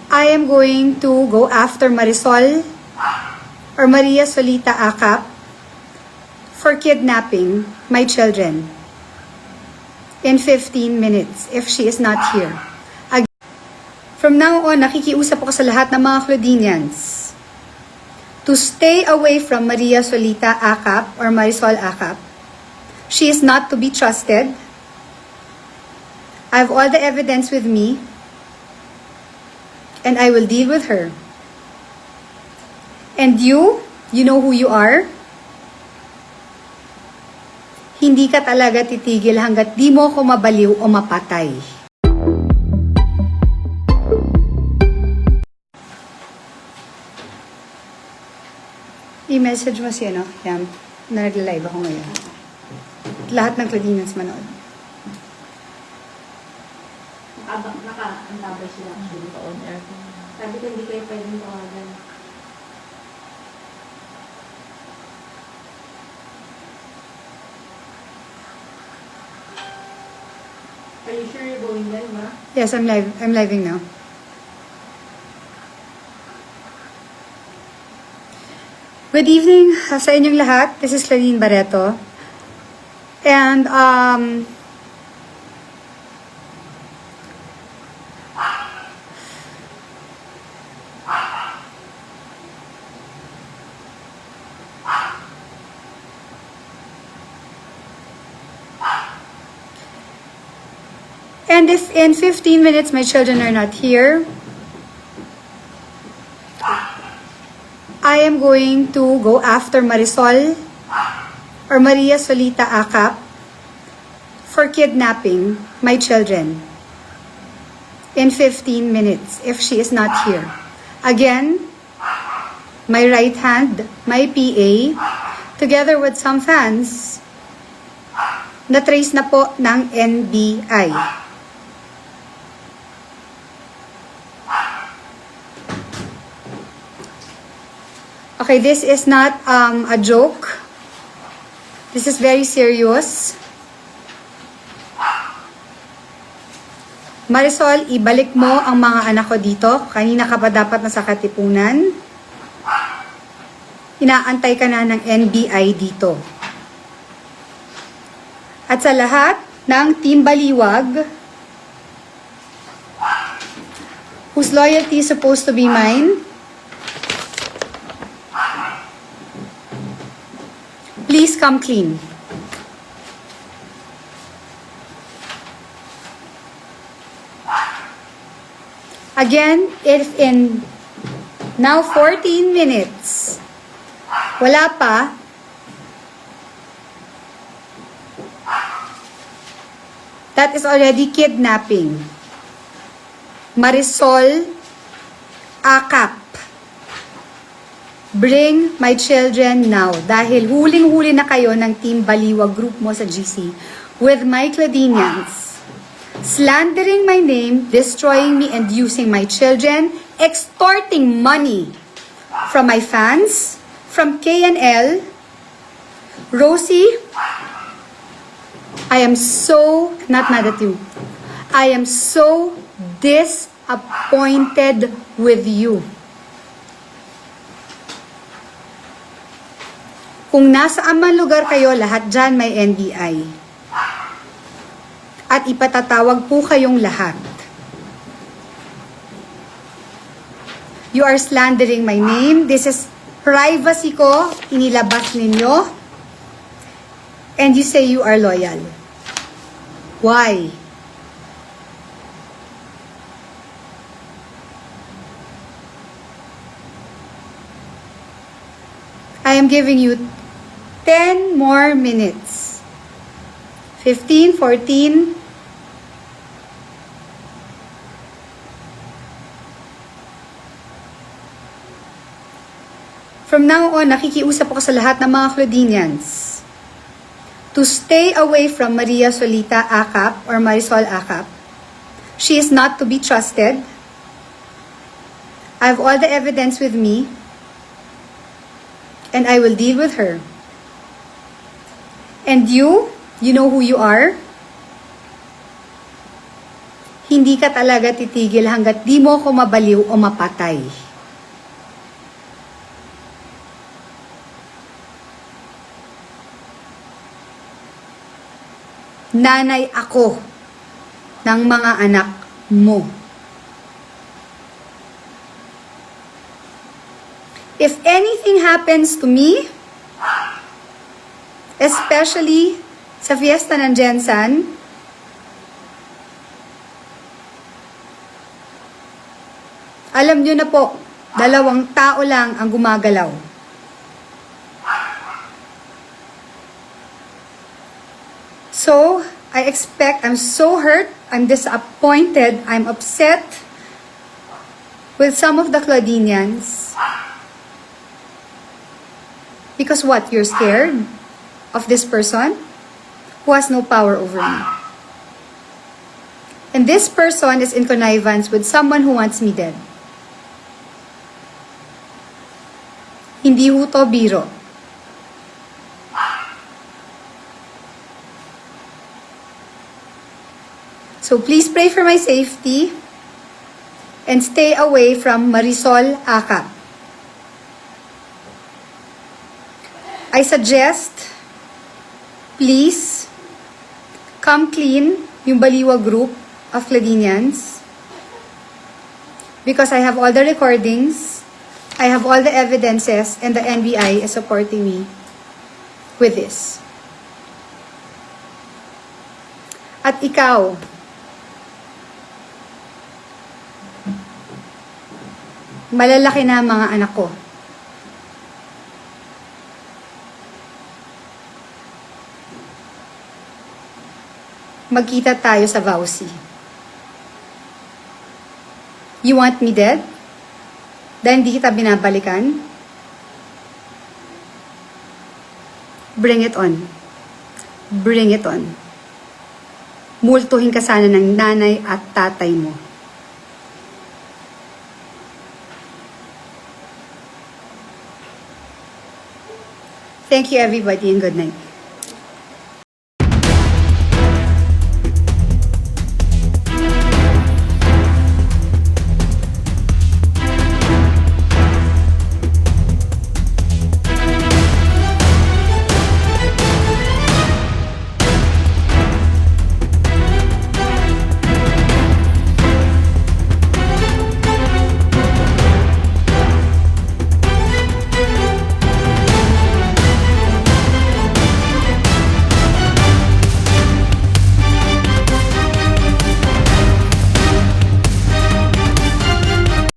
I am going to go after Marisol or Maria Solita Acap for kidnapping my children in 15 minutes if she is not here. From now on, nakikiusap ako sa lahat ng mga Claudinians to stay away from Maria Solita Acap or Marisol Acap. She is not to be trusted. I have all the evidence with me, and I will deal with her. And you know who you are? Hindi ka talaga titigil hanggat di mo ko mabaliw o mapatay. I-message mo siya, no? Yan, na nagla-live ako ngayon. Lahat ng Claudinians manood. Naka-antabay sila actually on air. Sabi ko hindi kayo pwedeng tawagan. Are you sure you're going live, ma? Yes, I'm living now. Good evening sa inyong lahat. This is Claudine Barreto. And, if in 15 minutes my children are not here, I am going to go after Marisol or Maria Solita Acap for kidnapping my children in 15 minutes if she is not here. Again, my right hand, my PA, together with some fans, na-trace na po ng NBI. Okay, this is not a joke. This is very serious. Marisol, ibalik mo ang mga anak ko dito. Kanina ka pa dapat nasa Katipunan. Inaantay ka na ng NBI dito. At sa lahat ng Team Baliwag, whose loyalty is supposed to be mine, please come clean. Again, if in now 14 minutes, wala pa, that is already kidnapping. Marisol Acap. Bring my children now. Dahil huling-huli na kayo ng Team Baliwag group mo sa GC with my Claudinians. Slandering my name, destroying me, and using my children, extorting money from my fans, from KNL. Rosie, I am so not mad at you. I am so disappointed with you. Kung nasaan man lugar kayo, lahat dyan may NBI. At ipatatawag po kayong lahat. You are slandering my name. This is privacy ko. Inilabas ninyo. And you say you are loyal. Why? I am giving you 10 more minutes. 15, 14. From now on, nakikiusap ako sa lahat ng mga Claudinians to stay away from Maria Solita Acap or Marisol Acap. She is not to be trusted. I have all the evidence with me, and I will deal with her. And you know who you are? Hindi ka talaga titigil hanggat di mo ako mabaliw o mapatay. Nanay ako ng mga anak mo. If anything happens to me, especially sa fiesta ng Jensan, alam nyo na po, 2 tao lang ang gumagalaw. So, I'm so hurt, I'm disappointed, I'm upset with some of the Claudinians. Because what? You're scared of this person who has no power over me. And this person is in connivance with someone who wants me dead. Hindi ho to biro. So please pray for my safety and stay away from Marisol Akap. I suggest, please, come clean yung Baliwa group of Cladinians because I have all the recordings, I have all the evidences, and the NBI is supporting me with this. At ikaw, malalaki na ang mga anak ko. Magkita tayo sa Vauci. You want me dead? Dahil hindi kita binabalikan? Bring it on. Bring it on. Multuhin ka sana ng nanay at tatay mo. Thank you everybody and good night.